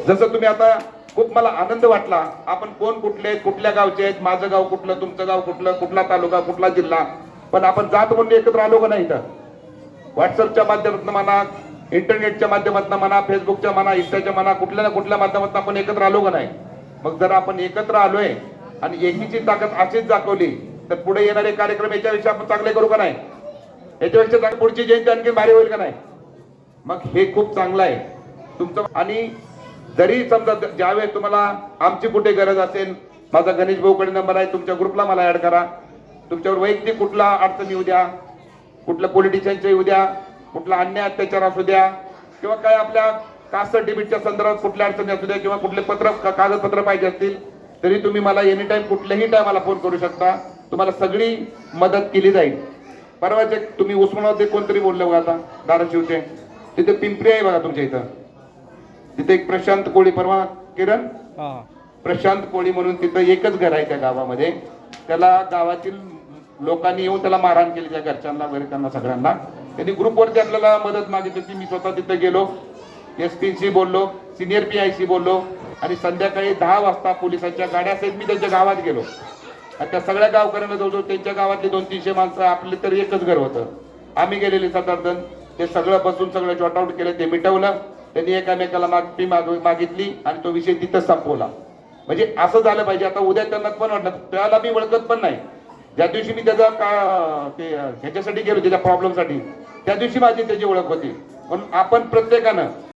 जसं तुम्ही आता खूप मला आनंद वाटला, आपण कोण कुठले आहेत, कुठल्या गावचे आहेत, माझं गाव कुठलं, तुमचं गाव कुठलं, कुठला तालुका, कुठला जिल्हा, पण आपण जात म्हणून एकत्र आलो का नाही इथं? व्हॉट्सअपच्या माध्यमातून म्हणा, इंटरनेटच्या माध्यमातून म्हणा, फेसबुकच्या म्हणा, इंस्टाच्या म्हणा, कुठल्या ना कुठल्या माध्यमातून आपण एकत्र आलो का नाही? मग जर आपण एकत्र आलोय आणि एकीची ताकद अशीच दाखवली तर पुढे येणारे कार्यक्रम याच्यापेक्षा आपण चांगले करू का नाही? याच्यापेक्षा पुढची जयंती आणखी भारी होईल का नाही? मग हे खूप चांगलं आहे तुमचं. आणि जरी समजा ज्यावेळेस तुम्हाला आमची कुठे गरज असेल, माझा गणेश भाऊकडे नंबर आहे, तुमच्या ग्रुपला मला ऍड करा. तुमच्यावर वैयक्तिक कुठला अडचण येऊ द्या, कुठलं पॉलिटिशियनच्या येऊ द्या, कुठला अन्याय अत्याचार असू द्या, किंवा काय आपल्या कास्ट सर्टिफिकेटच्या संदर्भात कुठल्या अडचणी असू द्या, किंवा कुठले कागदपत्र पाहिजे असतील, तरी तुम्ही मला एनी टाइम कुठल्याही टायमाला फोन करू शकता. तुम्हाला सगळी मदत केली जाईल. परवाचे तुम्ही उस्मानाबाद कोणतरी बोलले बघा, आता धाराशिवचे तिथे पिंपरी आहे बघा तुमच्या इथं, तिथे एक प्रशांत कोळी, परवा किरण प्रशांत कोळी म्हणून तिथं एकच घर आहे त्या गावामध्ये. त्याला गावातील लोकांनी येऊन त्याला मारहाण केली, त्या घरच्यांना वगैरे, त्यांना सगळ्यांना. त्यांनी ग्रुपवरती आपल्याला मदत मागितली होती. मी स्वतः तिथे गेलो, SP बोललो, सिनियर PI बोललो, आणि संध्याकाळी 10 वाजता पोलिसांच्या गाड्यासहित मी त्यांच्या गावात गेलो. आणि त्या सगळ्या गावकऱ्यांना जवळजवळ त्यांच्या गावातली 200-300 माणसं, आपले तर एकच घर होतं, आम्ही गेलेले 7-8 जण, ते सगळं बसून सगळं जॉट आउट केलं, ते मिटवलं. त्यांनी एकामेकाला माफी मागितली आणि तो विषय तिथं संपवला. म्हणजे असं झालं पाहिजे. आता उद्या त्यांना पण वाटलं, त्याला मी ओळखत पण नाही, ज्या दिवशी मी त्याचा ह्याच्यासाठी गेलो, त्याच्या प्रॉब्लेमसाठी, त्या दिवशी माझी त्याची ओळख होती. पण आपण प्रत्येकानं